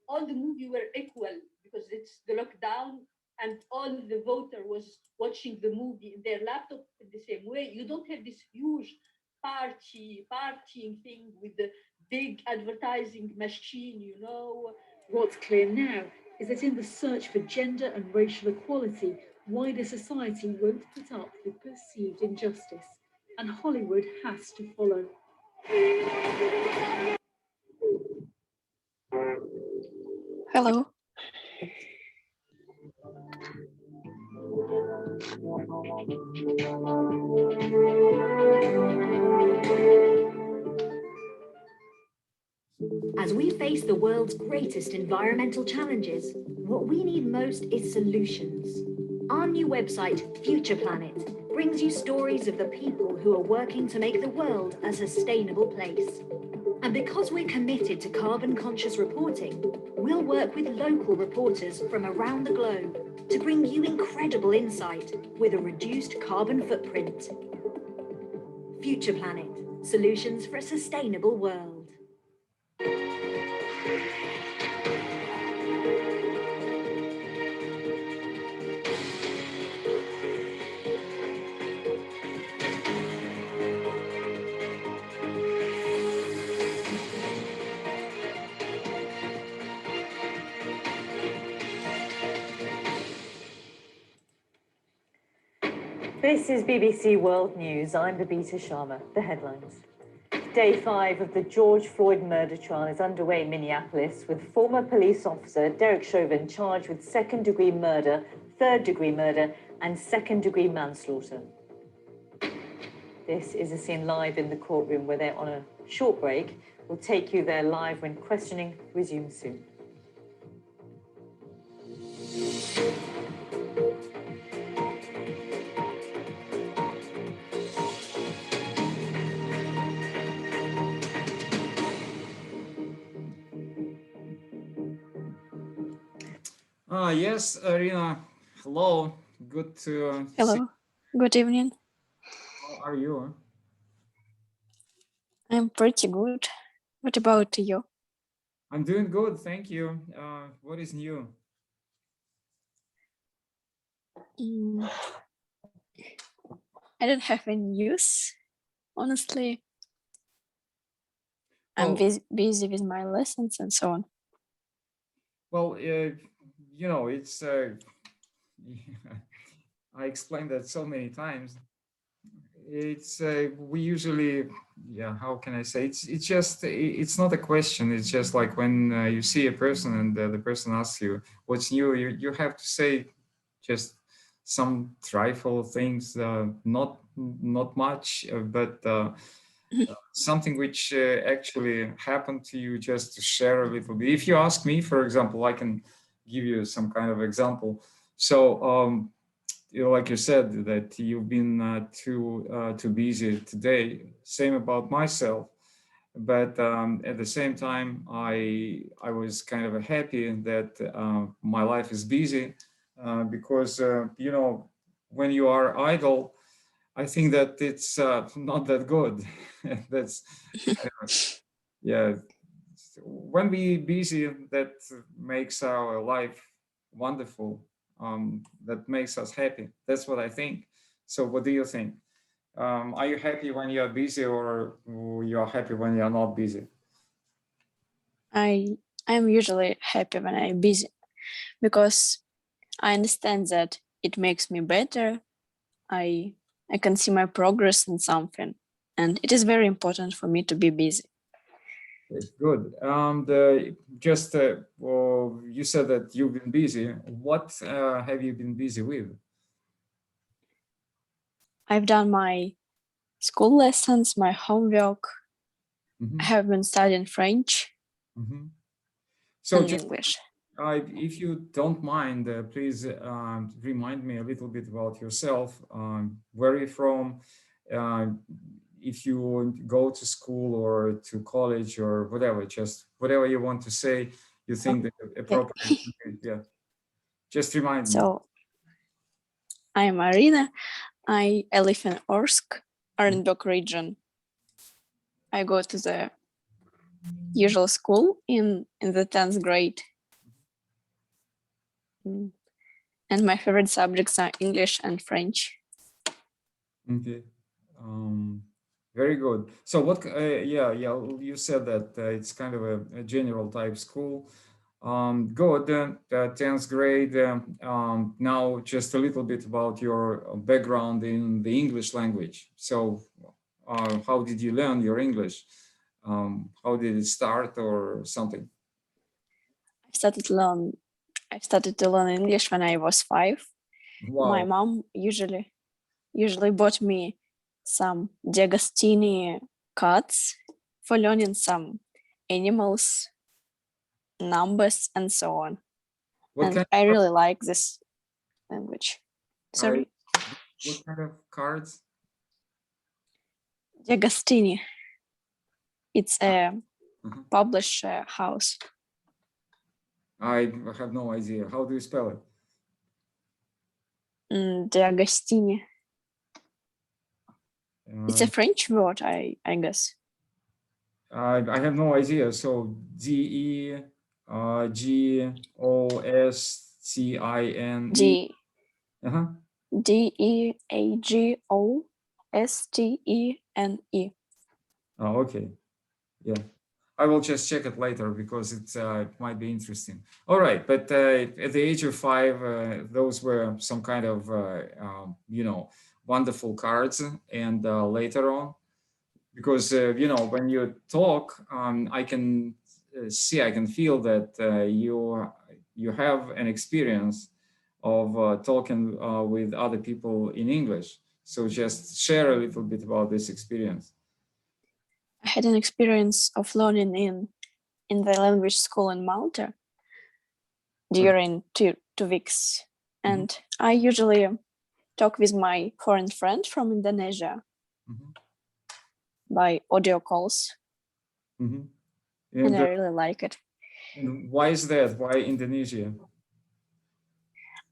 all the movie were equal because it's the lockdown and all the voter was watching the movie in their laptop in the same way. You don't have this huge partying thing with the big advertising machine, you know. What's clear now is that in the search for gender and racial equality, wider society won't put up with perceived injustice, and Hollywood has to follow. Hello. As we face the world's greatest environmental challenges, what we need most is solutions. Our new website, Future Planet, brings you stories of the people who are working to make the world a sustainable place. And because we're committed to carbon-conscious reporting, we'll work with local reporters from around the globe to bring you incredible insight with a reduced carbon footprint. Future Planet, solutions for a sustainable world. This is BBC World News. I'm Babita Sharma. The headlines. Day 5 of the George Floyd murder trial is underway in Minneapolis, with former police officer Derek Chauvin charged with second-degree murder, third-degree murder, and second-degree manslaughter. This is a scene live in the courtroom where they're on a short break. We'll take you there live when questioning resumes soon. Yes, Arina. Hello. Good to Hello. see. Good evening. How are you? I'm pretty good. What about you? I'm doing good, thank you. What is new? I don't have any news, honestly. I'm Well, busy with my lessons and so on. well, you know, it's I explained that so many times. It's we usually, yeah, how can I say? It's just it's not a question. It's just like when you see a person and the person asks you what's new, you have to say just some trifle things, not much, but something which actually happened to you, just to share a little bit. If you ask me, for example, I can give you some kind of example. So you know, like you said, that you've been too busy today. Same about myself, but at the same time, I was kind of happy that my life is busy because you know, when you are idle, I think that it's not that good. That's yeah. When we busy, that makes our life wonderful. That makes us happy. That's what I think. So, what do you think? Are you happy when you are busy, or you are happy when you are not busy? I'm usually happy when I'm busy because I understand that it makes me better. I can see my progress in something, and it is very important for me to be busy. Okay, good. Just well, you said that you've been busy. What have you been busy with? I've done my school lessons, my homework. Mm-hmm. I have been studying French So and just English. if you don't mind, please remind me a little bit about yourself. Where are you from? If you go to school or to college or whatever, just whatever you want to say, you think that appropriate. Yeah, just remind me. So I'm Arina. I live in Orsk, Orenburg region. I go to the usual school in the 10th grade. And my favorite subjects are English and French. Okay. Very good. So what, yeah, you said that it's kind of a general type school. Good, 10th grade. Now just a little bit about your background in the English language. So how did you learn your English? How did it start or something? I started to learn English when I was 5. Wow. My mom usually bought me some D'Agostini cards for learning some animals, numbers, and so on. And I really like this language. Sorry. What kind of cards? D'Agostini. It's a publisher house. I have no idea. How do you spell it? D'Agostini. It's a French word, I guess. I have no idea. So DEGOSTINE. DEAGOSTENE. Oh, okay. Yeah. I will just check it later because it might be interesting. All right, but at the age of 5, those were some kind of, wonderful cards. And later on, because, when you talk, I can see, I can feel that you have an experience of talking with other people in English. So just share a little bit about this experience. I had an experience of learning in the language school in Malta during 2 weeks. And I usually talk with my foreign friend from Indonesia by audio calls. And I really like it. And why is that? Why Indonesia?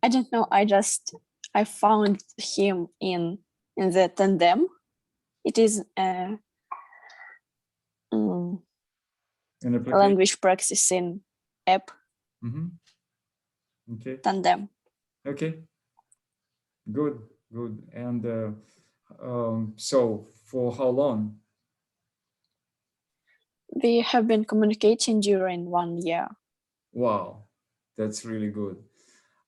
I don't know. I found him in the Tandem. It is a language practicing app. Okay. Tandem. Okay. Good. And so for how long? We have been communicating during 1 year. Wow, that's really good.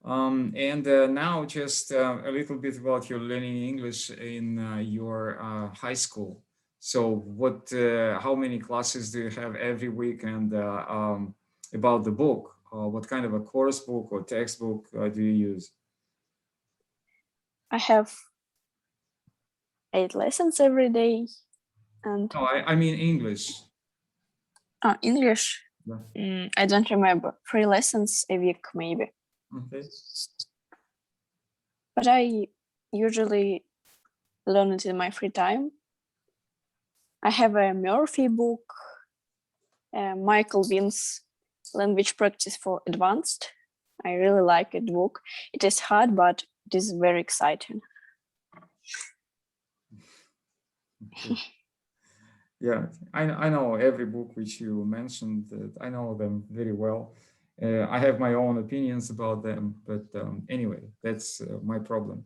And now just a little bit about your learning English in your high school. So how many classes do you have every week? And about the book, what kind of a course book or textbook do you use? I have 8 lessons every day. And no, I mean English. English? Yeah. I don't remember. 3 lessons a week, maybe. Okay. But I usually learn it in my free time. I have a Murphy book, Michael Winn's Language Practice for Advanced. I really like that book. It is hard, but it is very exciting. Okay. Yeah, I know every book which you mentioned. I know them very well. I have my own opinions about them, but anyway, that's my problem.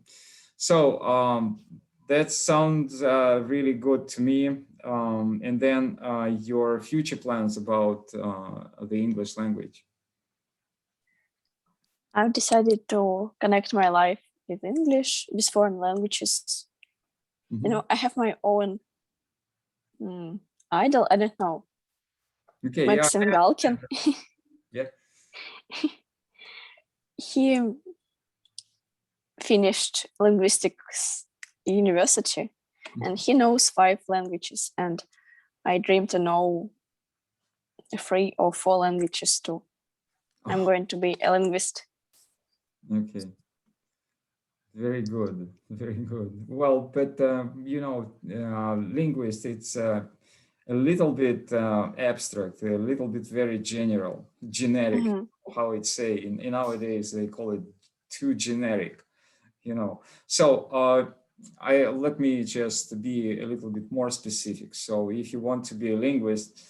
So that sounds really good to me. And then your future plans about the English language. I've decided to connect my life with English, with foreign languages. You know, I have my own idol. I don't know. Okay, Maxim Galkin. Yeah. He finished linguistics university and he knows 5 languages, and I dream to know 3 or 4 languages too. I'm going to be a linguist. Okay. Very good. Well, but linguist, it's a little bit abstract, a little bit very generic, how it's say. In nowadays, they call it too generic, So let me just be a little bit more specific. So if you want to be a linguist,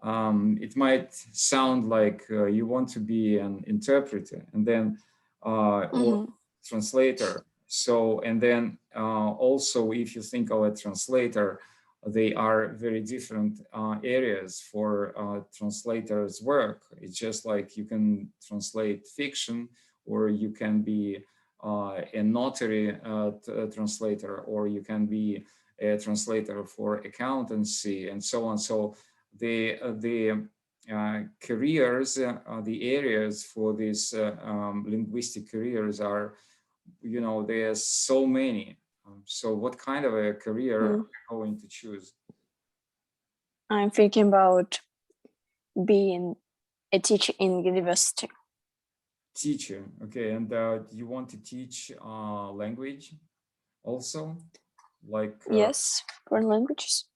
it might sound like you want to be an interpreter, and then or translator. So, and then also, if you think of a translator, they are very different areas for translators' work. It's just like you can translate fiction, or you can be a notary translator, or you can be a translator for accountancy, and so on. So the careers, the areas for these linguistic careers are, you know, there's so many. So what kind of a career are you going to choose? I'm thinking about being a teacher in university. Teacher, okay. And you want to teach language also? Like Yes, foreign languages.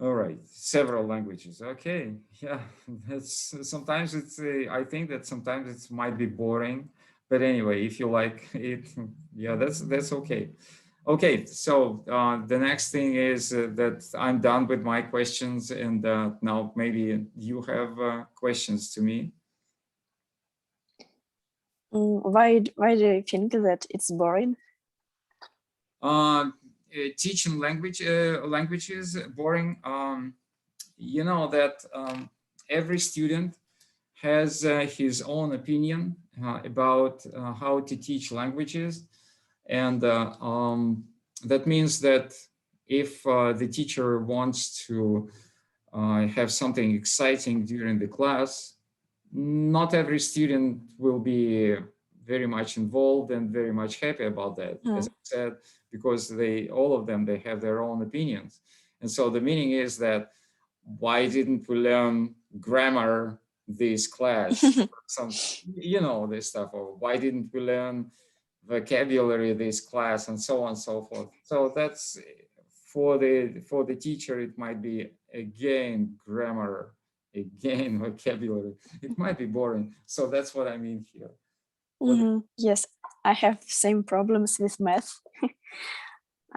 all right, several languages. Okay, yeah. That's sometimes it's. I think that sometimes it might be boring, but anyway, if you like it, yeah, that's okay. Okay, so the next thing is that I'm done with my questions, and now maybe you have questions to me. Why do you think that it's boring? Teaching languages boring. You know that every student has his own opinion about how to teach languages, and that means that if the teacher wants to have something exciting during the class, not every student will be very much involved and very much happy about that, as I said, because all of them, they have their own opinions. And so the meaning is that, why didn't we learn grammar this class? Some, you know, this stuff, or why didn't we learn vocabulary this class, and so on and so forth. So that's for the teacher, it might be again grammar, again vocabulary. It might be boring. So that's what I mean here. Yes, I have same problems with math.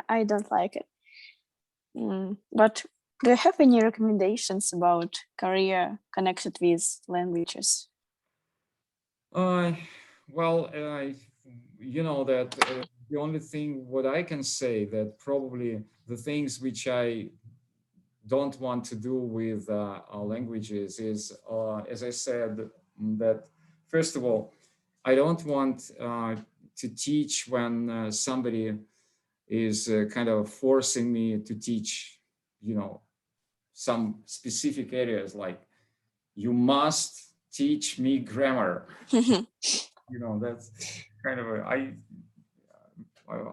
I don't like it. But do you have any recommendations about career connected with languages? Well, you know that the only thing what I can say, that probably the things which I don't want to do with languages is, as I said, that first of all, I don't want to teach when somebody is kind of forcing me to teach, you know, some specific areas, like you must teach me grammar. You know, that's kind of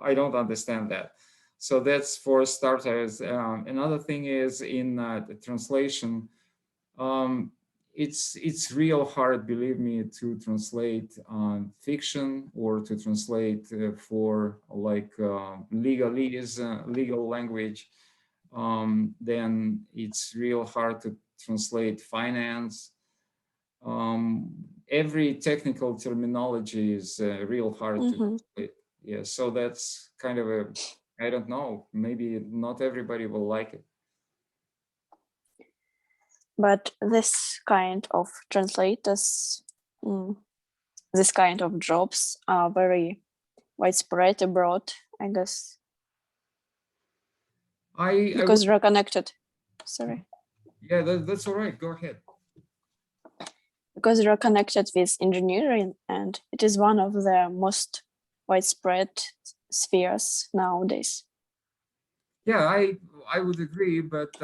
I don't understand that. So that's for starters. Another thing is in the translation, it's real hard, believe me, to translate fiction, or to translate for like legalese, legal language. Then it's real hard to translate finance. Every technical terminology is real hard to translate. Yeah, so that's kind of a, I don't know, maybe not everybody will like it. But this kind of translators, this kind of jobs are very widespread abroad, I guess. Because they're connected. Sorry. Yeah, that's all right. Go ahead. Because they're connected with engineering, and it is one of the most widespread spheres nowadays. Yeah, I would agree, but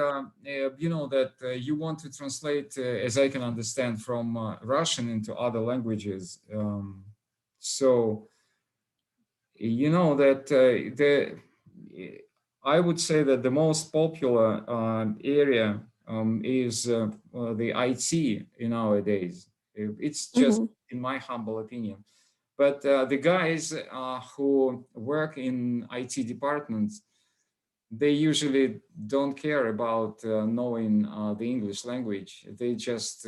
you know that you want to translate, as I can understand, from Russian into other languages. So you know that I would say that the most popular area is the IT nowadays. It's just in my humble opinion. But the guys who work in IT departments, they usually don't care about knowing the English language. They just,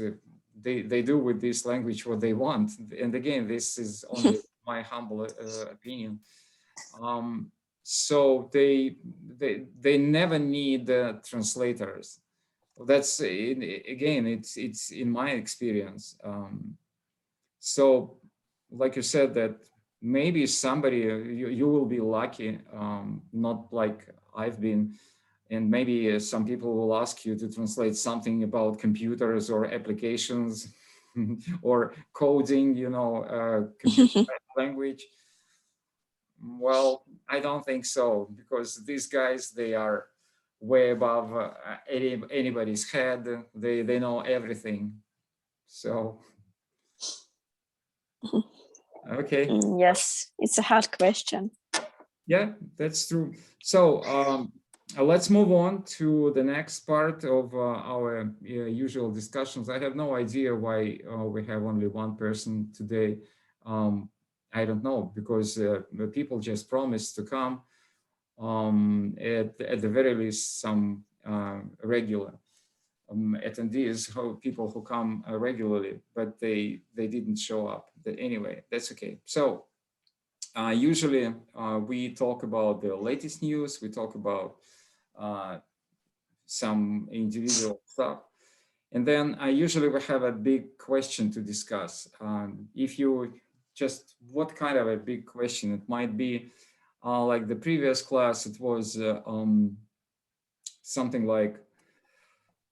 they do with this language what they want. And again, this is only my humble opinion. So they never need translators. That's again, it's in my experience. So like you said, that maybe somebody, you will be lucky, not like I've been, and maybe some people will ask you to translate something about computers or applications or coding, you know, computer language. Well, I don't think so, because these guys, they are way above anybody's head. They know everything. So, okay. Yes, it's a hard question. Yeah, that's true. So let's move on to the next part of our usual discussions. I have no idea why we have only one person today. I don't know, because the people just promised to come. At the very least, some regular attendees, people who come regularly, but they didn't show up. But anyway, that's okay. So usually we talk about the latest news, we talk about some individual stuff, and then usually we have a big question to discuss. If you just, what kind of a big question? It might be like the previous class, it was something like,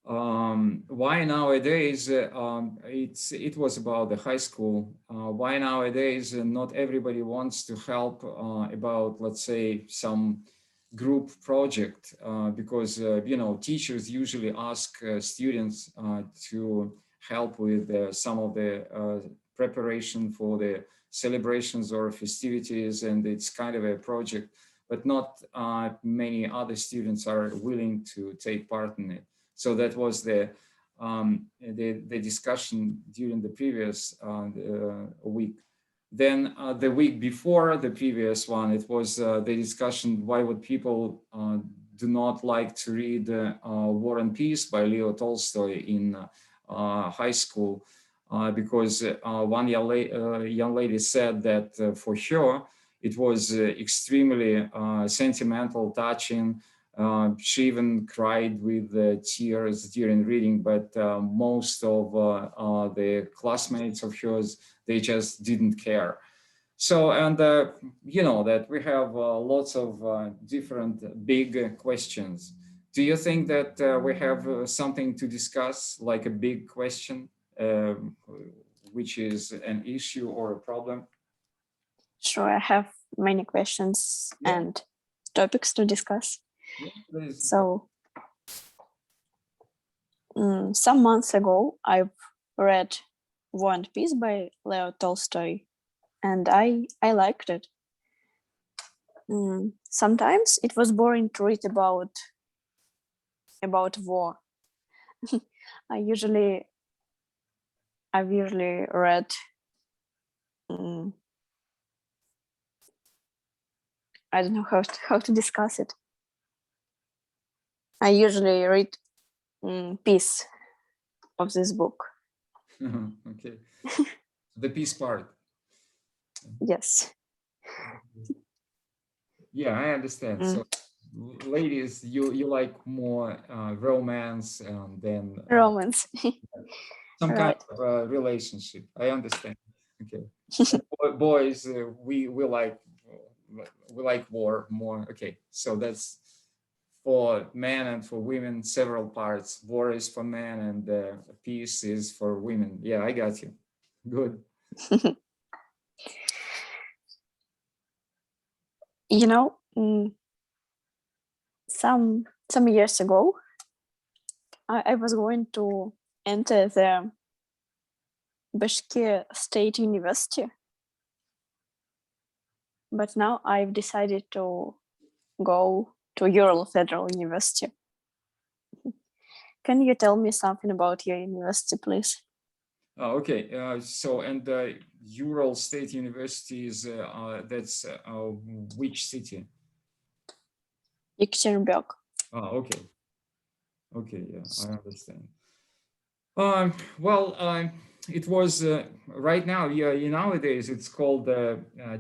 why nowadays, it was about the high school, why nowadays not everybody wants to help about, let's say, some group project, because you know, teachers usually ask students to help with some of the preparation for the celebrations or festivities, and it's kind of a project, but not many other students are willing to take part in it. So that was the discussion during the previous week. Then the week before the previous one, it was the discussion, why would people do not like to read War and Peace by Leo Tolstoy in high school, because one young lady said that for her it was extremely sentimental, touching. She even cried with tears during reading, but most of the classmates of hers, they just didn't care. So, and you know that we have lots of different big questions. Do you think that we have something to discuss, like a big question, which is an issue or a problem? Sure, I have many questions and topics to discuss. Yeah, so, some months ago, I've read War and Peace by Leo Tolstoy, and I liked it. Sometimes it was boring to read about war. I've usually read I don't know how to discuss it. I usually read piece of this book. Okay. The peace part. Yes. Yeah, I understand. So, ladies, you like more romance than romance. some kind of relationship. I understand. Okay. Boys, we like war more. Okay, so that's for men and for women, several parts. War is for men and peace is for women. Yeah, I got you. Good. You know, some years ago, I was going to enter the Bashkir State University, but now I've decided to go to Ural Federal University. Can you tell me something about your university, please? Oh, okay. So, and Ural State University is that's which city? Yekaterinburg. Oh, okay. Okay, yeah, I understand. Well, it was right now, nowadays it's called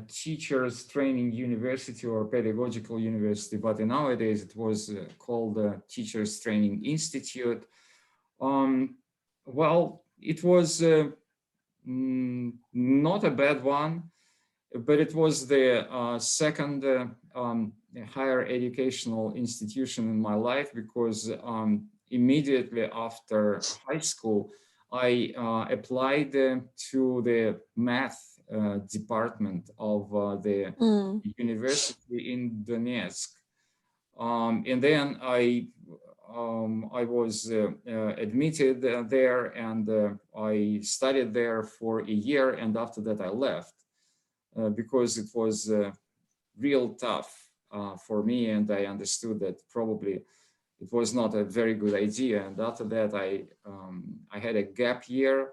Teachers Training University or Pedagogical University, but nowadays it was called Teachers Training Institute. Well, it was not a bad one, but it was the second higher educational institution in my life, because immediately after high school, I applied to the math department of the university in Donetsk. And then I was admitted there, and I studied there for a year, and after that I left because it was real tough for me, and I understood that probably it was not a very good idea. And after that I had a gap year,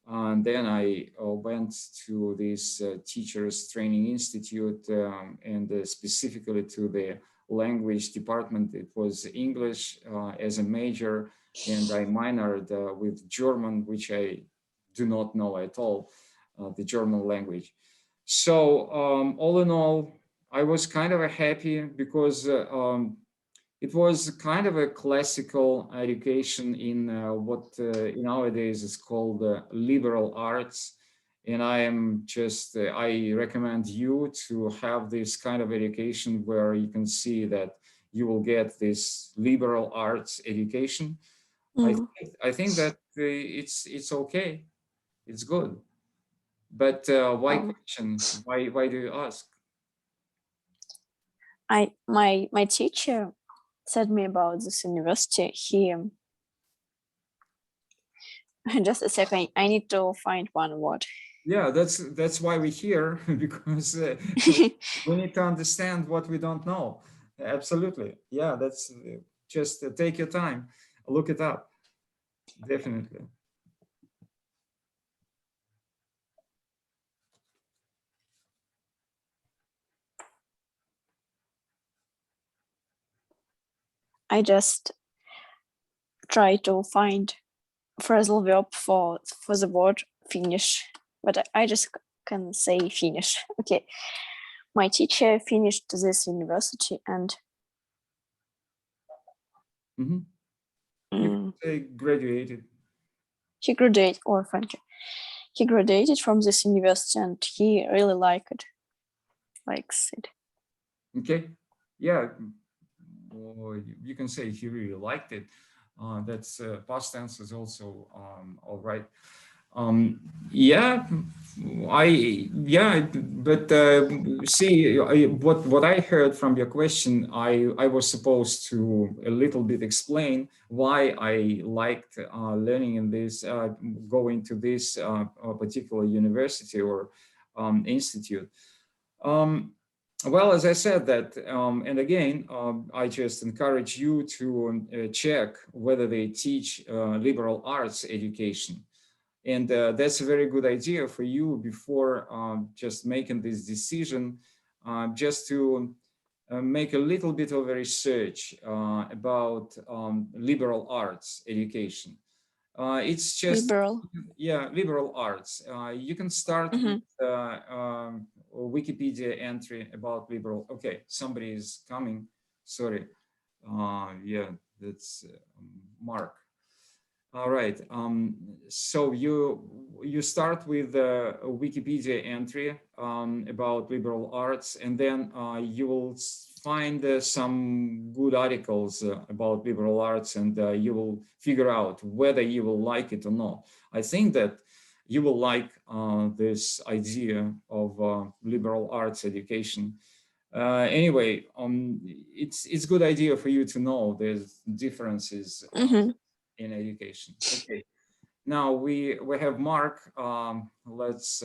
and then I went to this teachers training institute, and specifically to the language department. It was English as a major, and I minored with German, which I do not know at all, the German language. So all in all, I was kind of happy, because it was kind of a classical education in what nowadays is called liberal arts. And I am just, I recommend you to have this kind of education where you can see that you will get this liberal arts education. I think that it's okay. It's good. But why question? Why do you ask? My teacher said me about this university. He just a second, I need to find one word. Yeah, that's why we're here, because we need to understand what we don't know. Absolutely. Yeah, that's just take your time, look it up. Definitely. I just try to find phrasal verb for the word finish, but I just can say finish. Okay. My teacher finished this university, and You can say graduated. He graduated, or French. He graduated from this university, and he really likes it. Okay. Yeah. Or you can say he really liked it. That's past tense is also all right. But see, what I heard from your question, I was supposed to a little bit explain why I liked learning in this, going to this particular university or institute. Well, as I said that, and again, I just encourage you to check whether they teach liberal arts education. And that's a very good idea for you before just making this decision, just to make a little bit of a research about liberal arts education. It's just, liberal arts. You can start with Wikipedia entry about liberal. Okay, somebody is coming. Sorry. Yeah, that's Mark. All right. So you start with a Wikipedia entry about liberal arts, and then you will find some good articles about liberal arts, and you will figure out whether you will like it or not. I think that you will like this idea of liberal arts education. Anyway, it's good idea for you to know there's differences in education. Okay, now we have Mark. Let's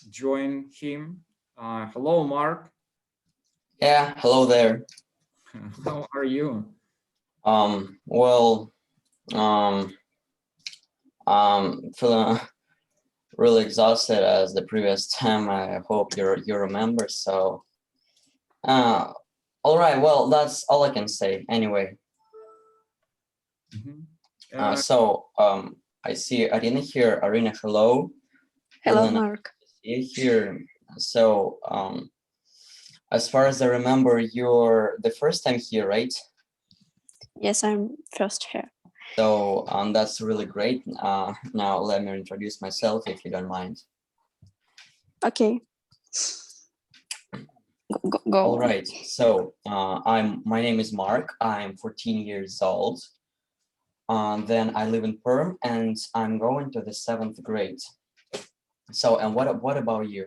join him. Hello, Mark. Yeah, hello there. How are you? Well, feeling really exhausted as the previous time. I hope you remember. So, all right. Well, that's all I can say. Anyway. I didn't hear Arina. Hello. Hello, Mark. I see here. So, as far as I remember, you're the first time here, right? Yes, I'm first here. So that's really great. Now let me introduce myself, if you don't mind. Okay. Go. All right. So my name is Mark. I'm 14 years old. Then I live in Perm, and I'm going to the 7th grade. So, and what about you?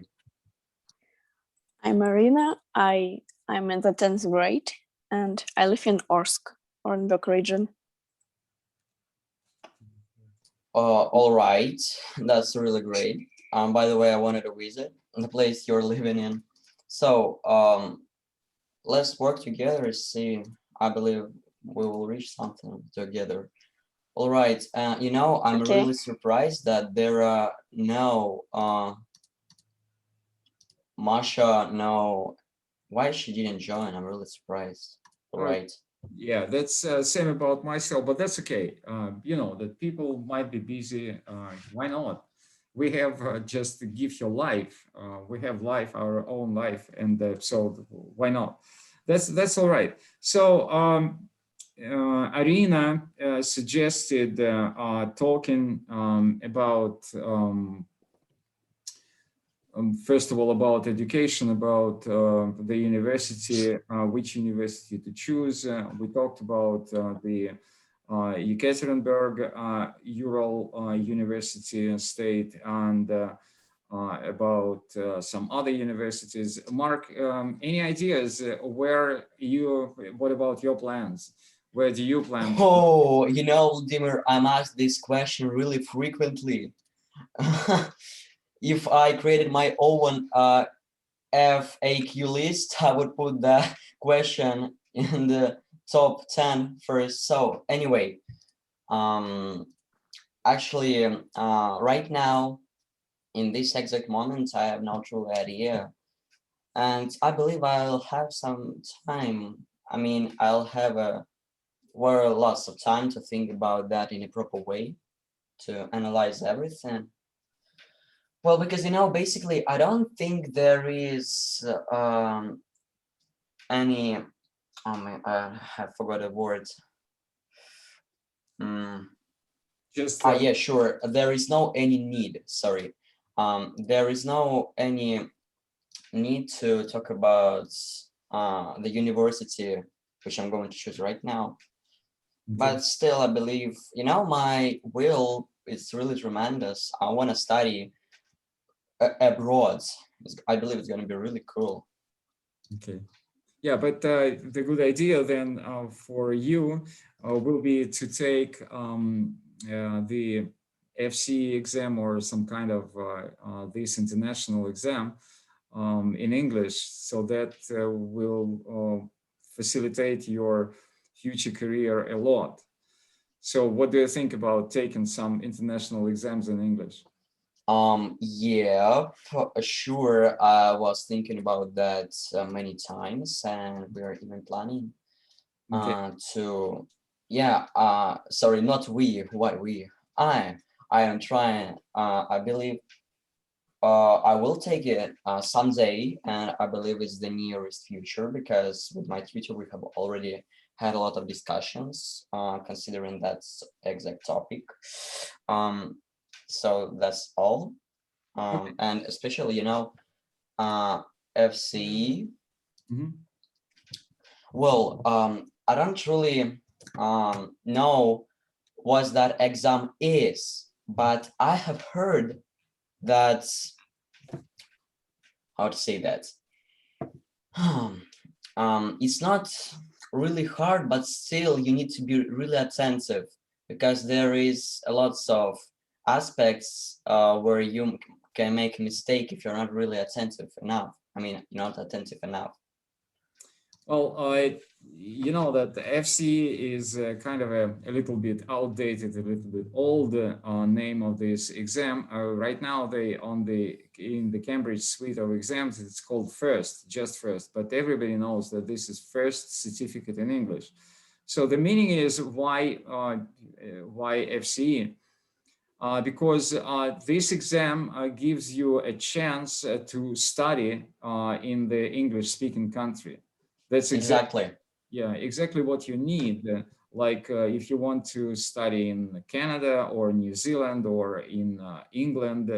I'm Marina. I'm in the 10th grade, and I live in Orsk, Orenburg region. All right, that's really great. By the way, I wanted to visit the place you're living in. So, let's work together. See, I believe we will reach something together. All right. You know, I'm Okay. really surprised that there are no Masha. No, why she didn't join? I'm really surprised. All right. Yeah, that's same about myself, but that's okay. You know, that people might be busy. Why not? We have just to give your life. We have life, our own life, and so why not? That's all right. So Arina suggested talking about first of all, about education, about the university, which university to choose. We talked about the Yekaterinburg Ural University State, and about some other universities. Mark, any ideas what about your plans? Where do you plan? Oh, you know, Vladimir, I'm asked this question really frequently. If I created my own FAQ list, I would put that question in the top 10 first. So anyway, actually, right now, in this exact moment, I have no true idea. And I believe I'll have some time. I mean, I'll have lots of time to think about that in a proper way, to analyze everything. Well, because, you know, basically, I don't think there is any, I forgot a word. Yeah, sure. There is no any need, sorry. There is no any need to talk about the university, which I'm going to choose right now. Okay. But still, I believe, you know, my will is really tremendous. I want to study abroad. I believe it's going to be really cool. Okay. Yeah, but the good idea then for you will be to take the FCE exam or some kind of this international exam in English, so that will facilitate your future career a lot. So what do you think about taking some international exams in English? Yeah, sure. I was thinking about that many times, and we are even planning to, yeah, sorry, not we, what we, I am trying, I believe I will take it someday, and I believe it's the nearest future, because with my tutor, we have already had a lot of discussions considering that exact topic. So that's all. And especially, you know, FCE. Mm-hmm. Well, I don't really know what that exam is, but I have heard that, how to say that, it's not really hard, but still you need to be really attentive, because there is a lots of aspects where you can make a mistake if you're not really attentive enough. I mean, you're not attentive enough. Well, you know that the FCE is kind of a little bit outdated, a little bit old name of this exam. Right now, in the Cambridge suite of exams, it's called FIRST, just FIRST. But everybody knows that this is First Certificate in English. So the meaning is why FCE? Because this exam gives you a chance to study in the English-speaking country. That's exactly, yeah, exactly what you need. Like if you want to study in Canada or New Zealand or in England,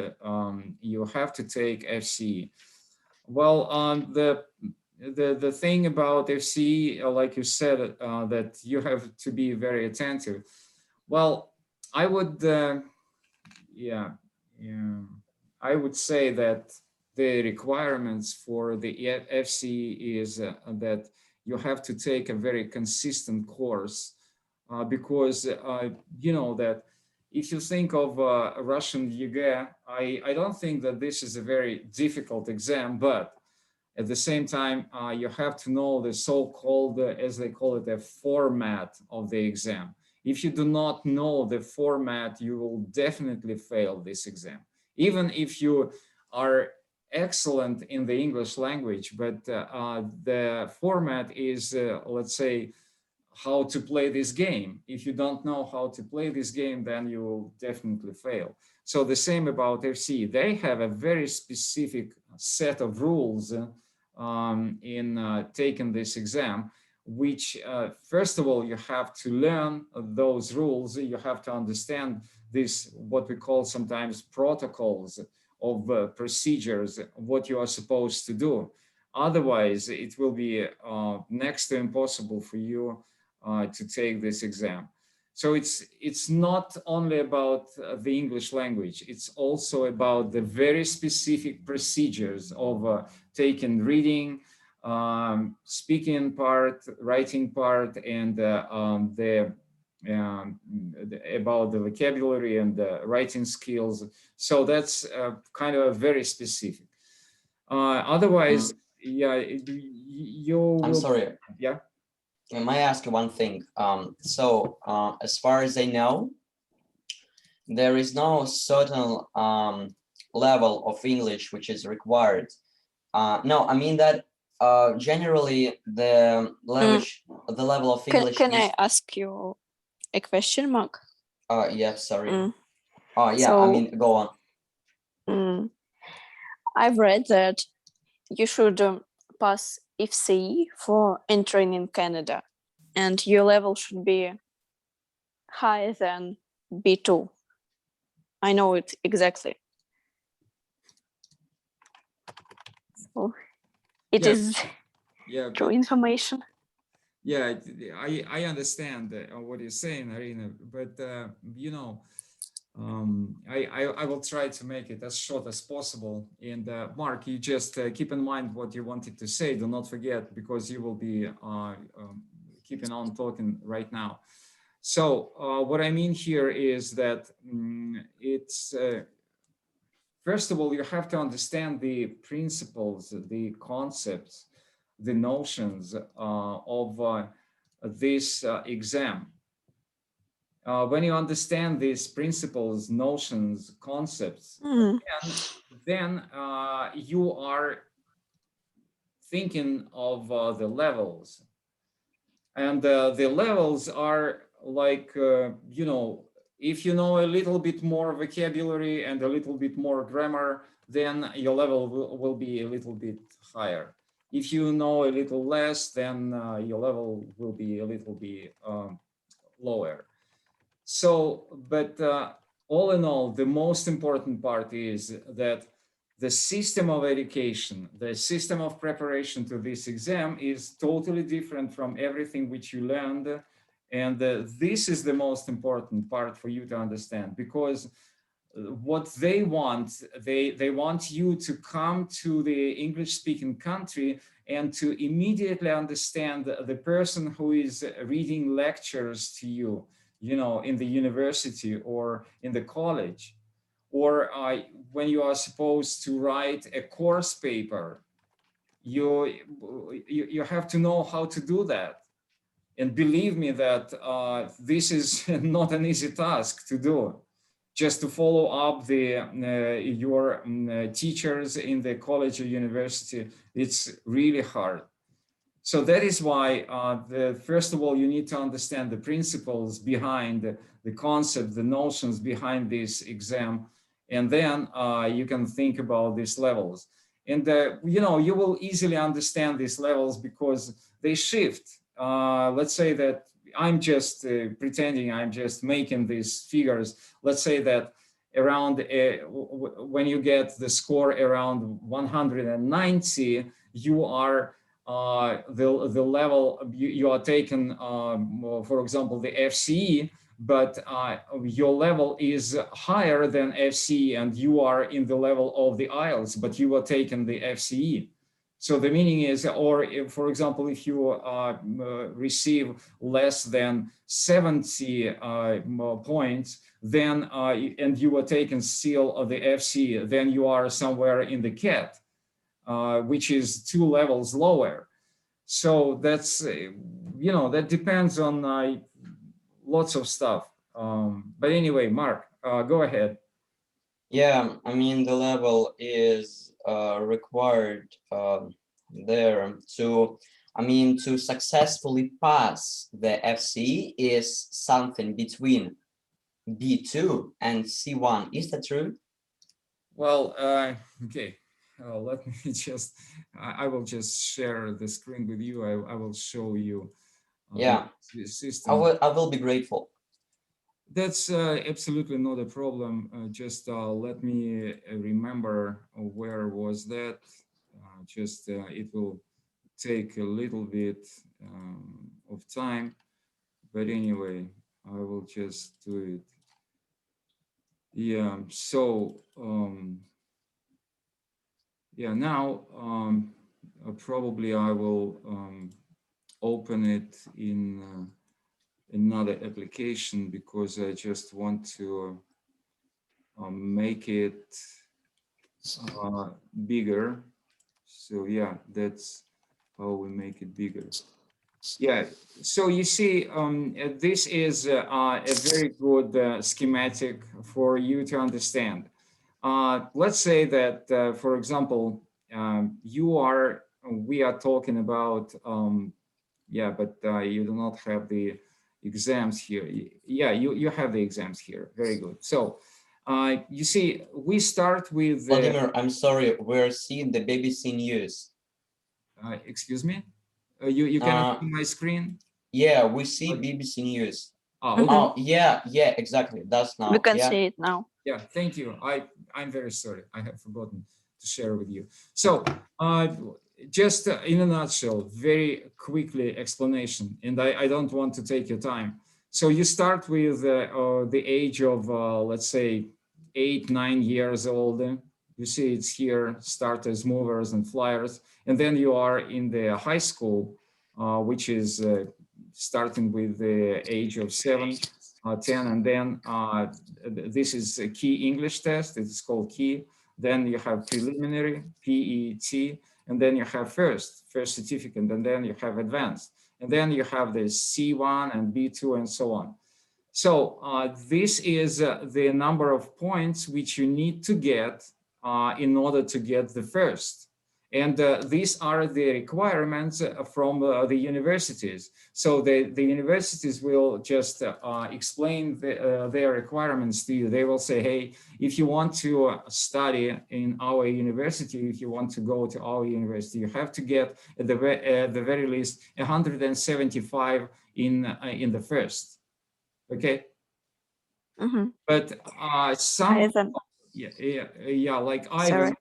you have to take FCE. Well, the thing about FCE, like you said, that you have to be very attentive. Well, I would, I would say that the requirements for the FCE is that you have to take a very consistent course, because you know that if you think of Russian GRE, I don't think that this is a very difficult exam, but at the same time, you have to know the so-called, as they call it, a format of the exam. If you do not know the format, you will definitely fail this exam. Even if you are excellent in the English language, but the format is, let's say, how to play this game. If you don't know how to play this game, then you will definitely fail. So the same about FCE. They have a very specific set of rules in taking this exam, which first of all, you have to learn those rules. You have to understand this, what we call sometimes protocols of procedures, what you are supposed to do. Otherwise, it will be next to impossible for you to take this exam. So it's not only about the English language, it's also about the very specific procedures of taking reading, speaking part, writing part, and about the vocabulary and the writing skills. So that's kind of very specific. Otherwise, yeah, you. I'm sorry. Yeah. May I ask you one thing? As far as I know, there is no certain level of English which is required. No, I mean that generally the level of English. Can I ask you a question, Mark? Yeah, sorry. Yeah, So, I mean, go on. I've read that you should pass FCE for entering in Canada, and your level should be higher than B2. I know it exactly. So it is true information. Yeah, I understand what you're saying, Arina, but you know, I will try to make it as short as possible. And Mark, you just keep in mind what you wanted to say. Do not forget, because you will be keeping on talking right now. So what I mean here is that it's, first of all, you have to understand the principles, the concepts, the notions of this exam. When you understand these principles, notions, concepts, then you are thinking of the levels. And the levels are like, you know, if you know a little bit more vocabulary and a little bit more grammar, then your level will be a little bit higher. If you know a little less, then your level will be a little bit lower. So, but all in all, the most important part is that the system of education, the system of preparation to this exam is totally different from everything which you learned. And this is the most important part for you to understand, because what they want, they want you to come to the English-speaking country and to immediately understand the person who is reading lectures to you, you know, in the university or in the college, or when you are supposed to write a course paper, you have to know how to do that. And believe me that this is not an easy task to do. Just to follow up your teachers in the college or university, it's really hard. So that is why, first of all, you need to understand the principles behind the concept, the notions behind this exam, and then you can think about these levels. And you know, you will easily understand these levels because they shift. Let's say that I'm just pretending, I'm just making these figures. Let's say that around when you get the score around 190, you are the level you are taken, for example, the FCE, but your level is higher than FCE and you are in the level of the IELTS, but you are taking the FCE. So the meaning is, or if, for example, if you receive less than 70 points, then and you are taking still the FCE, then you are somewhere in the CAT, which is 2 levels lower. So that's, you know, that depends on lots of stuff. But anyway, Mark, go ahead. Yeah, I mean, the level is required there to, I mean, to successfully pass the FCE is something between B2 and C1. Is that true? Well, okay. Let me just, I will just share the screen with you. I will show you Yeah, the system. I will be grateful. That's absolutely not a problem. Just let me remember where was that. It will take a little bit of time, but anyway, I will just do it. Yeah, so yeah, now probably I will open it in another application because I just want to make it bigger. So yeah, that's how we make it bigger. Yeah, so you see, this is a very good schematic for you to understand. Let's say that, for example, we are talking about, yeah, but you do not have the exams here. Yeah, you have the exams here. Very good. So you see, we start with Vladimir, I'm sorry, we're seeing the BBC News. excuse me, you cannot see my screen. Yeah, we see BBC News. Oh, okay. Oh, yeah, exactly. That's now. We can see it now. Yeah, thank you. I'm very sorry. I have forgotten to share with you. So just in a nutshell, very quickly explanation, and I don't want to take your time. So you start with the age of, let's say, 8-9 years old. You see it's here, starters, movers, and flyers. And then you are in the high school, which is starting with the age of 7, 10, and then this is a key English test. It's called key. Then you have preliminary, PET, and then you have first certificate, and then you have advanced. And then you have the C1 and B2 and so on. So this is the number of points which you need to get in order to get the first. And these are the requirements from the universities. So the universities will just explain their requirements to you. They will say, hey, if you want to study in our university, if you want to go to our university, you have to get at the very least 175 in the first. Okay. Mm-hmm. But some, yeah, like Ivan. Sorry.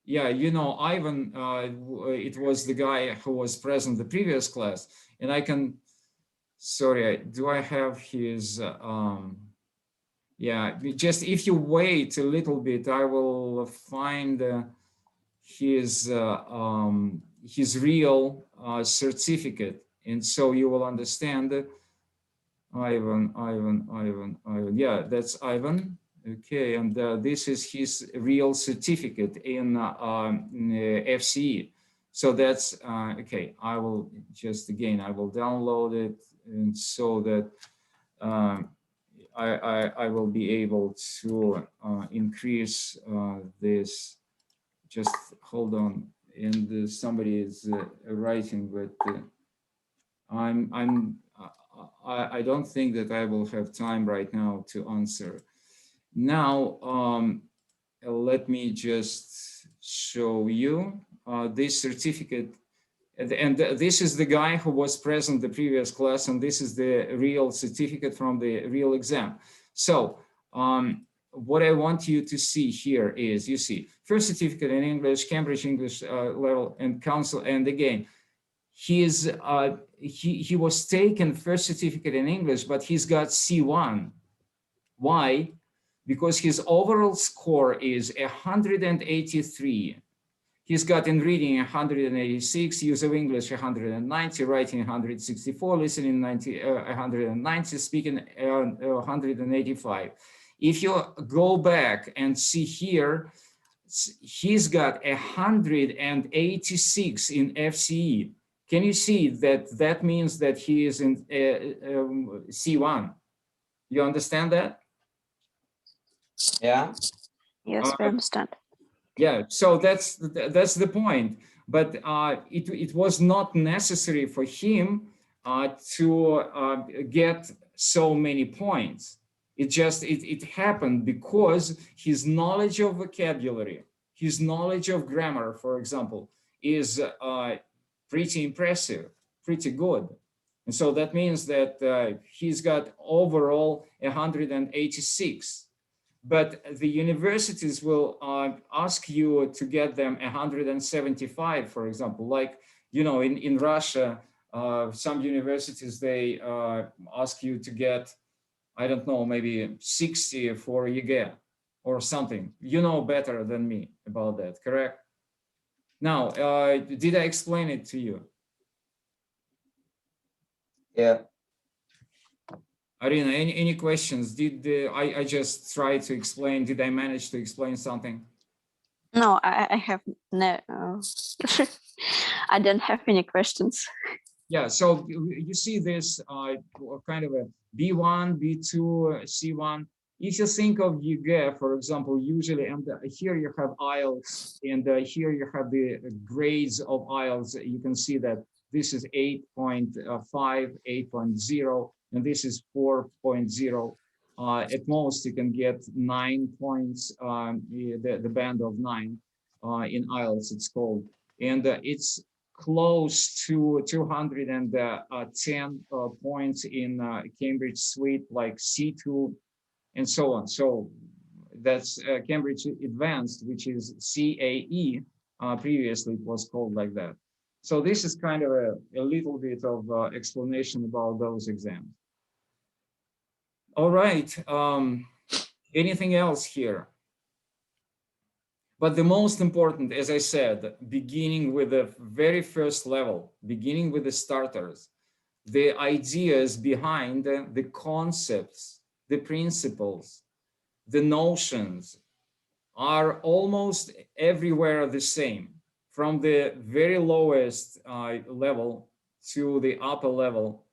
Yeah, you know, Ivan, it was the guy who was present the previous class, and I can, sorry, do I have his, yeah, just if you wait a little bit, I will find his real certificate, and so you will understand. Ivan, yeah, that's Ivan. Okay, and this is his real certificate in FCE. So that's okay. I will just I will download it, and so that I will be able to increase this. Just hold on, and somebody is writing, but I don't think that I will have time right now to answer. Now, let me just show you this certificate And this is the guy who was present the previous class, and this is the real certificate from the real exam. So what I want you to see here is, you see, first certificate in English, Cambridge English level, and council. And again, he was taken first certificate in English, but he's got C1. Why? Because his overall score is 183. He's got in reading 186, use of English 190, writing 164, listening 190, speaking 185. If you go back and see here, he's got 186 in FCE. Can you see that that means that he is in C1? You understand that? Yeah. Yes, we understand. Yeah, so that's the point. But it was not necessary for him to get so many points. It happened because his knowledge of vocabulary, his knowledge of grammar, for example, is pretty impressive, pretty good. And so that means that he's got overall 186. But the universities will ask you to get them 175, for example. Like, you know, in Russia, some universities, they ask you to get, I don't know, maybe 60 for YEGE or something. You know better than me about that, correct? Now, did I explain it to you? Yeah. Arina, any questions? Did I just try to explain? Did I manage to explain something? No, I have no. I don't have any questions. Yeah, so you see this kind of a B1, B2, C1. If you think of YEGE, for example, usually, and here you have IELTS, and here you have the grades of IELTS. You can see that this is 8.5, 8.0, and this is 4.0. At most, you can get 9 points, the band of 9 in IELTS, it's called. And it's close to 210 points in Cambridge Suite, like C2, and so on. So that's Cambridge Advanced, which is CAE. Previously, it was called like that. So this is kind of a little bit of explanation about those exams. All right. Anything else here? But the most important, as I said, beginning with the very first level, beginning with the starters, the ideas behind the concepts, the principles, the notions are almost everywhere the same, from the very lowest level to the upper level.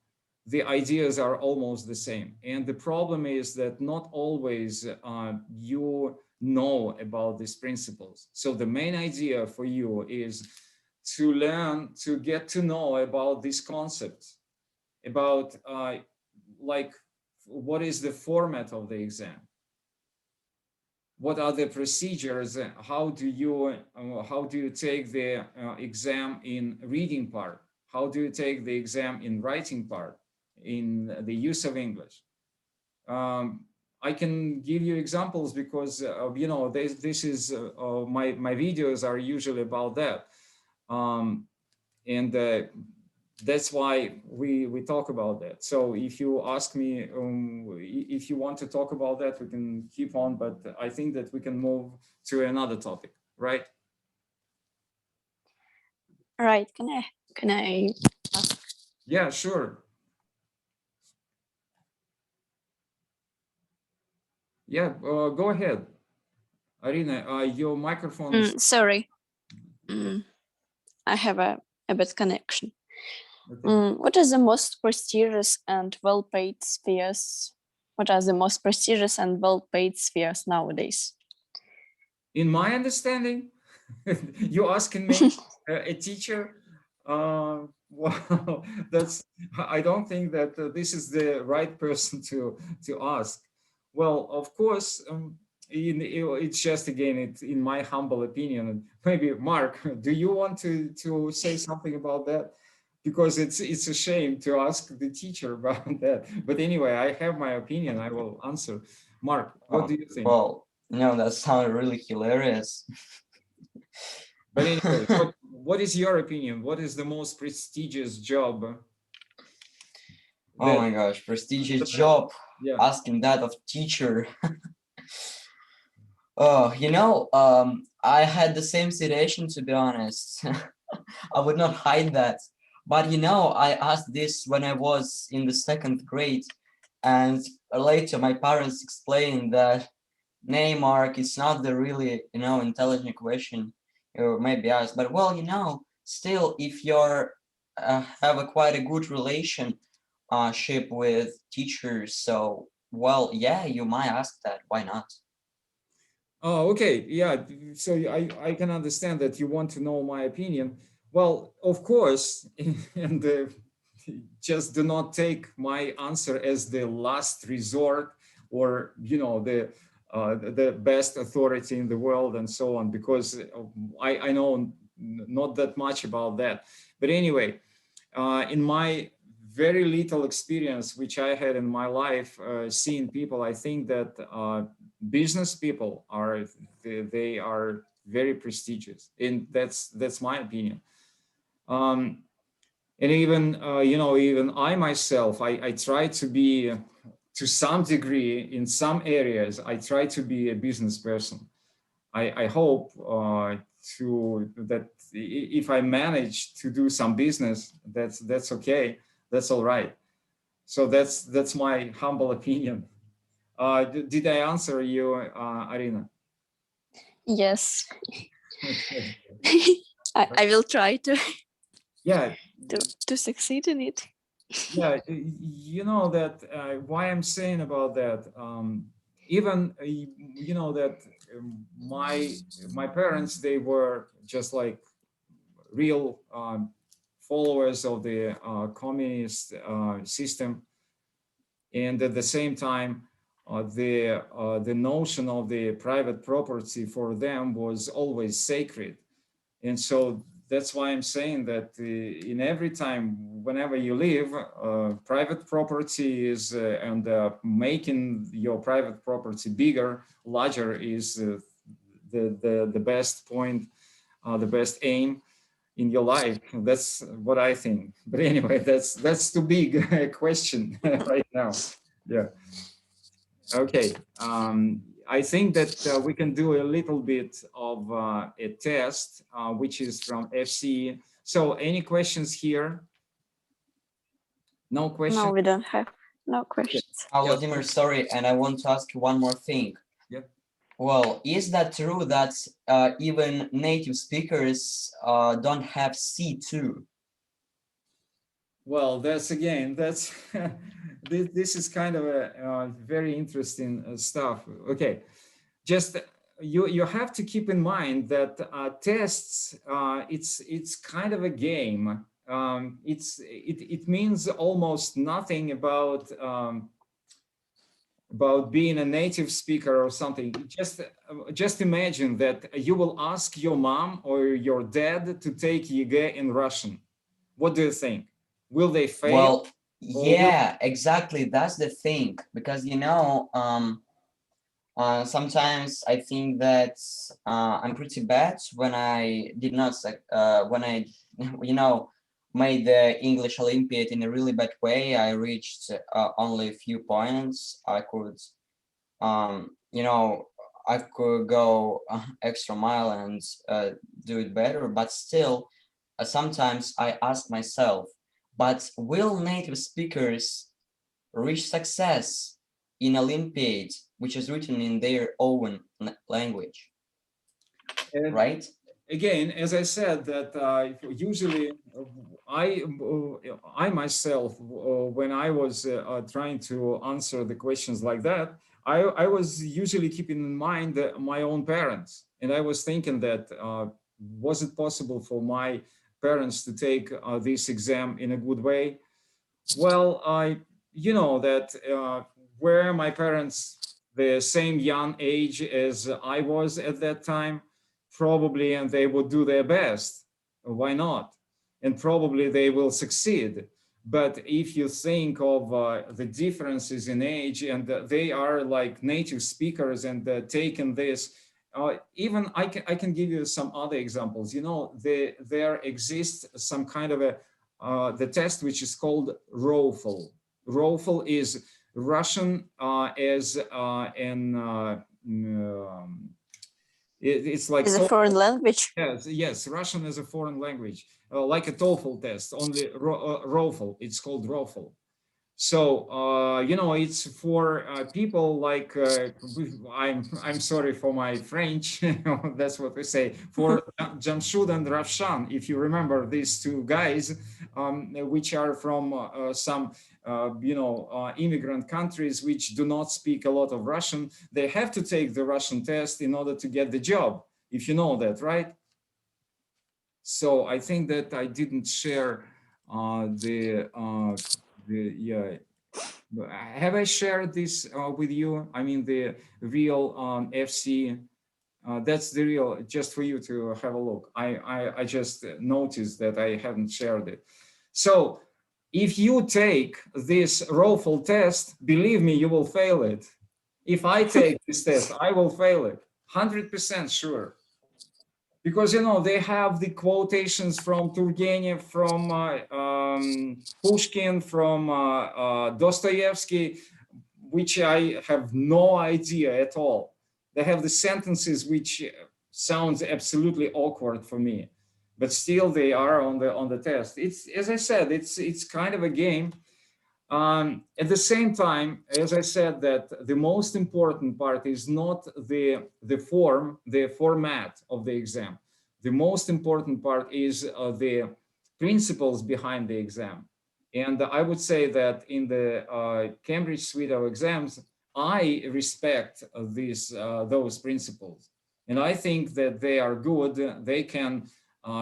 The ideas are almost the same. And the problem is that not always you know about these principles. So the main idea for you is to learn, to get to know about these concepts, about like what is the format of the exam, what are the procedures, how do you take the exam in reading part, how do you take the exam in writing part, in the use of English. I can give you examples because you know, this is my videos are usually about that, and that's why we talk about that. So if you ask me if you want to talk about that, we can keep on, but I think that we can move to another topic, right? Right. Can I ask? Yeah, sure. Yeah, go ahead, Arina. Your microphone is... Sorry. I have a bad connection. Okay. What is the most prestigious and well-paid spheres? What are the most prestigious and well-paid spheres nowadays? In my understanding, you asking me, a teacher? Wow, that's, I don't think that this is the right person to ask. Well, of course, it's just, again, it's in my humble opinion. Maybe Mark, do you want to say something about that? Because it's a shame to ask the teacher about that. But anyway, I have my opinion. I will answer. Mark, what do you think? Well, that sounded really hilarious. But anyway, what is your opinion? What is the most prestigious job? Oh my gosh, prestigious job. Yeah. Asking that of teacher. Oh, I had the same situation, to be honest. I would not hide that. But I asked this when I was in the 2nd grade, and later my parents explained that, nay, Mark, it's not the really, intelligent question you maybe asked. But well, still, if you're have a quite a good relationship with teachers, so well, yeah, you might ask that. Why not? Oh, okay. Yeah. So I can understand that you want to know my opinion. Well, of course, and just do not take my answer as the last resort, or the best authority in the world and so on, because I know not that much about that. But anyway, in my very little experience which I had in my life, seeing people, I think that business people they are very prestigious, and that's my opinion. And even even I myself, I try to be, to some degree, in some areas, I try to be a business person. I hope that if I manage to do some business, that's okay, that's all right. So that's my humble opinion. Did I answer you, Arina? Yes. Okay. I will try to Yeah. to succeed in it. Yeah, you know that why I'm saying about that. Even that my parents, they were just like real followers of the communist system, and at the same time, the notion of the private property for them was always sacred. And so that's why I'm saying that in every time, whenever you live, private property is, and making your private property bigger, larger, is the best point, the best aim in your life. That's what I think. But anyway, that's too big a question right now. Yeah. Okay. I think that we can do a little bit of a test, which is from FCE. So any questions here? No questions? No, we don't have no questions. Vladimir, sorry, and I want to ask you one more thing. Yeah. Well, is that true that even native speakers don't have C2? Well, that's this is kind of a very interesting stuff. Okay, just you have to keep in mind that tests, it's kind of a game. It means almost nothing about being a native speaker or something. Just imagine that you will ask your mom or your dad to take EGE in Russian. What do you think? Will they fail? Well, yeah, exactly. That's the thing, because sometimes I think that I'm pretty bad when I did not when I made the English Olympiad in a really bad way. I reached only a few points. I could I could go extra mile and do it better, but still sometimes I ask myself, but will native speakers reach success in Olympiad, which is written in their own language, right? Again, as I said, that usually I myself, when I was trying to answer the questions like that, I was usually keeping in mind my own parents, and I was thinking that was it possible for my parents to take this exam in a good way? Well, that where my parents the same young age as I was at that time, probably, and they would do their best. Why not? And probably they will succeed. But if you think of the differences in age, and they are like native speakers and taking this, even I can give you some other examples. You know, there exists some kind of a the test which is called TOEFL. TOEFL is Russian as it's like Is a foreign language. Yes, Russian is a foreign language, like a TOEFL test, only TOEFL. It's called TOEFL. So you know, it's for people like I'm sorry for my French. That's what we say, for Jamshud and Ravshan. If you remember these two guys, which are from some you know, immigrant countries which do not speak a lot of Russian, they have to take the Russian test in order to get the job. If you know that, right? So I think that I didn't share yeah, have I shared this with you? I mean, the real FCE, that's the real, just for you to have a look. I just noticed that I haven't shared it. So if you take this TOEFL test, believe me, you will fail it. If I take this test, I will fail it, 100% sure. Because, you know, they have the quotations from Turgenev, from Pushkin, from Dostoevsky, which I have no idea at all. They have the sentences which sounds absolutely awkward for me, but still they are on the test. It's, as I said, it's kind of a game. At the same time, as I said, that the most important part is not the format of the exam. The most important part is the principles behind the exam. And I would say that in the Cambridge suite of exams, I respect those principles. And I think that they are good. They can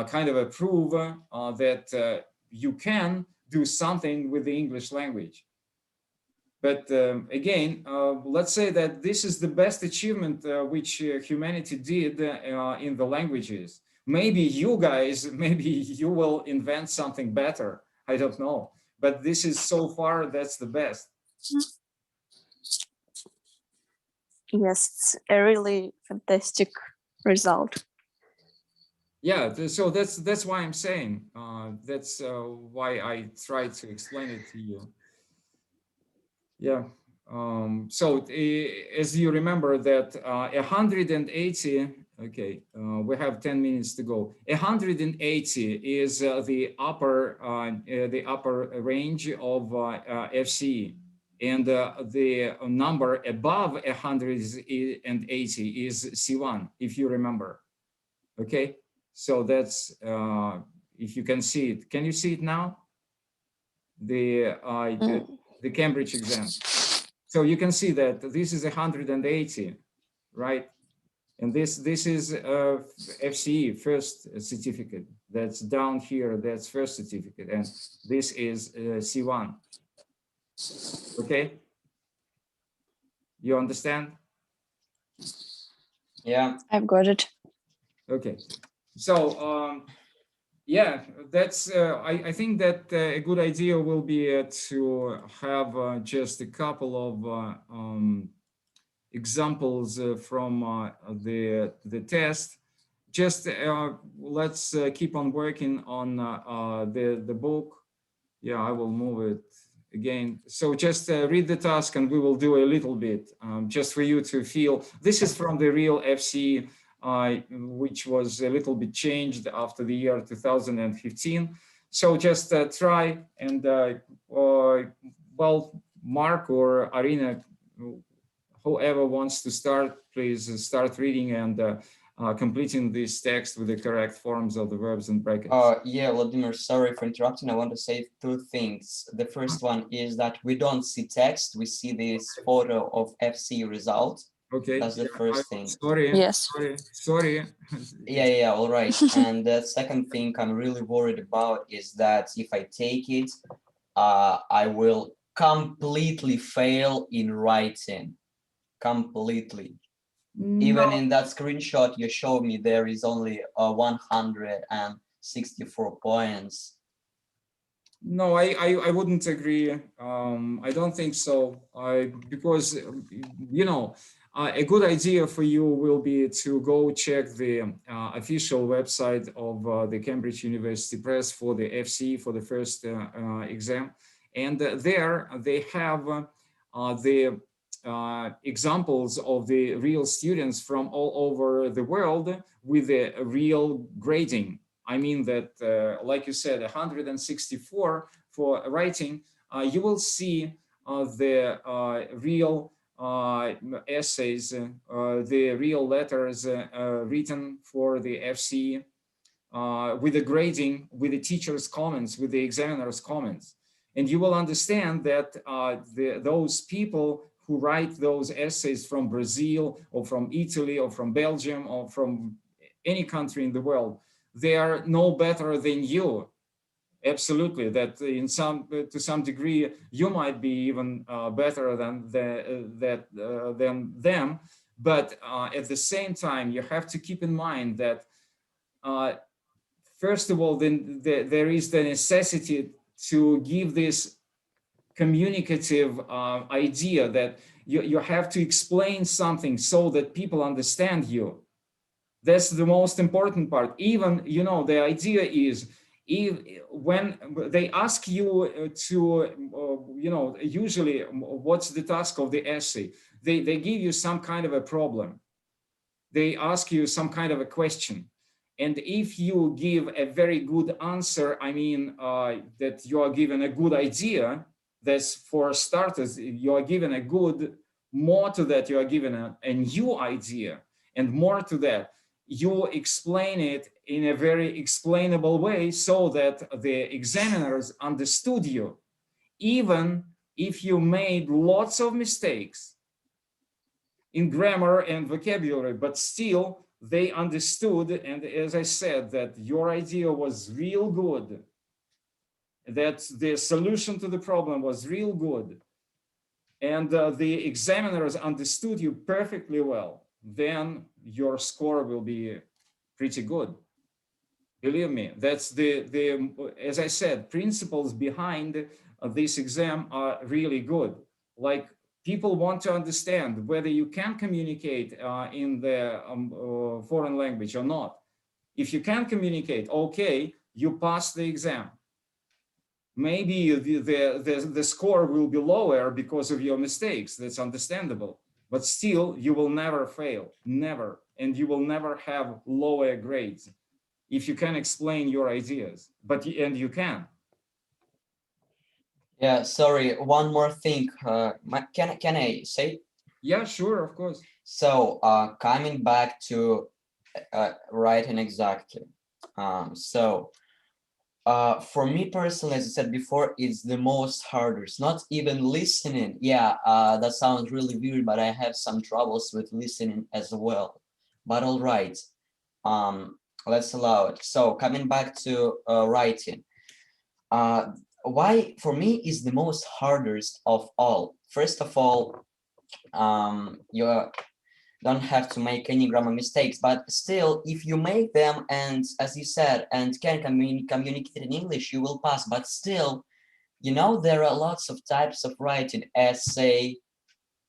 kind of prove that you can do something with the English language. But again, let's say that this is the best achievement which humanity did in the languages. Maybe you guys, maybe you will invent something better. I don't know. But this is so far, that's the best. Yes, it's a really fantastic result. Yeah, so that's why I'm saying, that's why I try to explain it to you. Yeah. So as you remember that 180, okay, we have 10 minutes to go. 180 is the upper range of FCE, and the number above 180 is C1, if you remember. Okay, so that's if you can see it. Can you see it now? The Cambridge exam. So you can see that this is 180, right? And this is FCE, first certificate. That's down here, that's first certificate. And this is C1. Okay? You understand? Yeah. I've got it. Okay. So, yeah, that's, I think that a good idea will be to have just a couple of examples from the test. Just let's keep on working on the book. Yeah, I will move it again. So just read the task and we will do a little bit just for you to feel. This is from the real FCE, which was a little bit changed after the year 2015. So just try and, well, Mark or Arina, whoever wants to start, please start reading and completing this text with the correct forms of the verbs and brackets. Yeah, Vladimir, sorry for interrupting. I want to say two things. The first one is that we don't see text. We see this photo of FC result. Okay. That's the first thing. Sorry. Yes. Sorry. Yeah, all right. And the second thing I'm really worried about is that if I take it, I will completely fail in writing. completely. No. Even in that screenshot you showed me, there is only 164 points. No, I wouldn't agree. I don't think so. Because you know, a good idea for you will be to go check the official website of the Cambridge University Press for the FCE, for the first exam, and there they have the examples of the real students from all over the world with the real grading. I mean that, like you said, 164 for writing, you will see the real essays, the real letters written for the FCE, with the grading, with the teacher's comments, with the examiner's comments. And you will understand that those people who write those essays from Brazil or from Italy or from Belgium or from any country in the world, they are no better than you. Absolutely, that in to some degree you might be even better than them. But at the same time, you have to keep in mind that first of all, then there is the necessity to give this communicative idea that you have to explain something so that people understand you. That's the most important part. Even, you know, the idea is, when they ask you to, you know, usually what's the task of the essay? They give you some kind of a problem. They ask you some kind of a question. And if you give a very good answer, I mean, that you are given a good idea, that's for starters, you are given a good, more to that, you are given a new idea, and more to that, you explain it in a very explainable way so that the examiners understood you, even if you made lots of mistakes in grammar and vocabulary, but still they understood. And as I said, that your idea was real good, that the solution to the problem was real good, and the examiners understood you perfectly well, then your score will be pretty good. Believe me, that's the as I said, principles behind this exam are really good. Like, people want to understand whether you can communicate in the foreign language or not. If you can communicate, okay, you pass the exam. Maybe the score will be lower because of your mistakes. That's understandable. But still, you will never fail, never. And you will never have lower grades if you can explain your ideas. And you can. Yeah, sorry, one more thing. Can I say? Yeah, sure, of course. So coming back to writing exactly. For me personally, as I said before, it's the most hardest. Not even listening. Yeah, that sounds really weird, but I have some troubles with listening as well. But all right, let's allow it. So coming back to writing, why for me is the most hardest of all. First of all, you don't have to make any grammar mistakes, but still, if you make them, and as you said, and can communicate in English, you will pass. But still, you know, there are lots of types of writing: essay,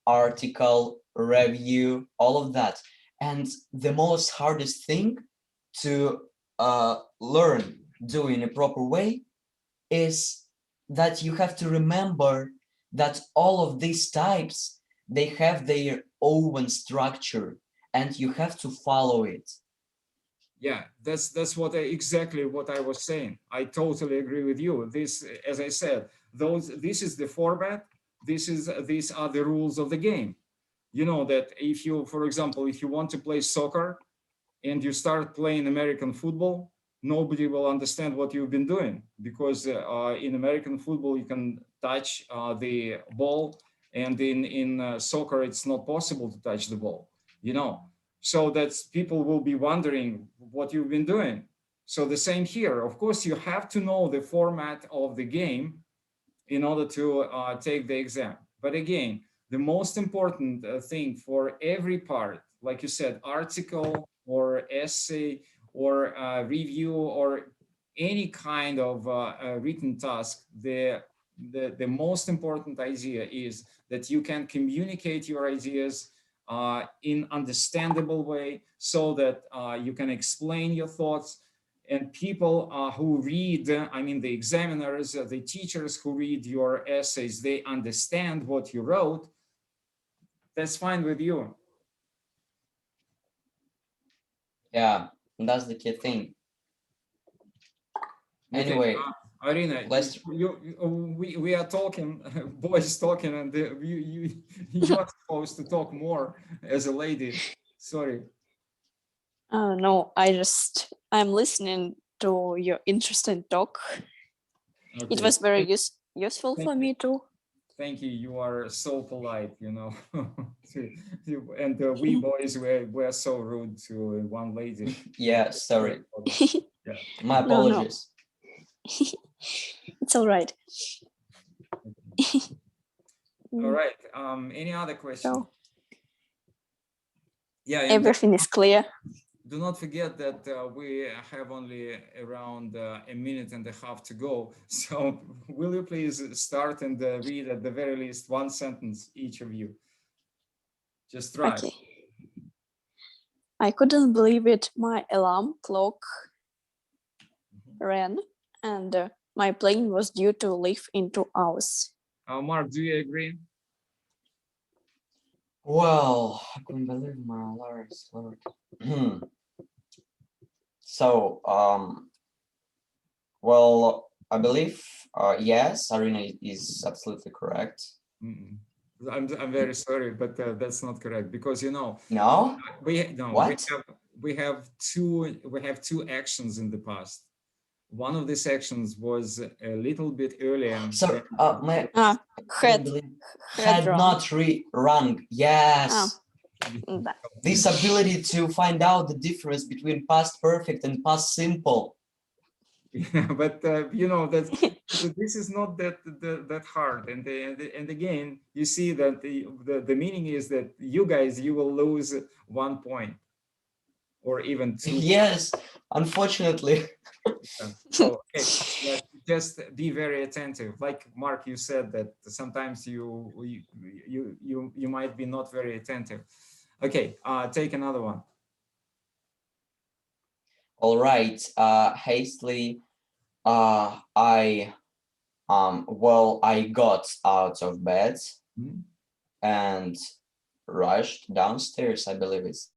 article, review, all of that. And the most hardest thing to learn do in a proper way is that you have to remember that all of these types, they have their own structure and you have to follow it. Yeah, that's exactly what I was saying. I totally agree with you. This, as I said, this is the format. These are the rules of the game. You know that if you, for example, if you want to play soccer and you start playing American football, nobody will understand what you've been doing, because in American football you can touch the ball, and in soccer it's not possible to touch the ball, you know. So that's, people will be wondering what you've been doing. So the same here. Of course, you have to know the format of the game in order to take the exam. But again, the most important thing for every part, like you said, article or essay or review or any kind of written task, the most important idea is that you can communicate your ideas in understandable way, so that you can explain your thoughts, and people who read, I mean the examiners, the teachers who read your essays, they understand what you wrote. That's fine with you. Yeah, that's the key thing. Anyway, Irina, we are talking, boys talking, and you are supposed to talk more as a lady. Sorry. No, I'm listening to your interesting talk. Okay. It was very useful for me too. Thank you. You are so polite, you know. And we boys were so rude to one lady. Yeah, sorry. Yeah. My apologies. It's all right. All right. Any other questions? So, yeah. everything is clear. Do not forget that we have only around a minute and a half to go. So will you please start and read at the very least one sentence, each of you? Just try. Okay. I couldn't believe it. My alarm clock ran and my plane was due to leave in 2 hours. Mark, do you agree? Well, I couldn't believe my alarm. So, well, I believe, yes, Arina is absolutely correct. I'm very sorry, but that's not correct, because you know. No. What? We have two actions in the past. One of these actions was a little bit earlier. So, had not rung. Yes. This ability to find out the difference between past perfect and past simple. Yeah, but you know that this is not that hard, and again you see that the meaning is that you will lose 1 point or even 2. Yes, unfortunately. So okay, just be very attentive. Like Mark, you said that sometimes you might be not very attentive. Okay, take another one. All right, hastily, I got out of bed and rushed downstairs. I believe it's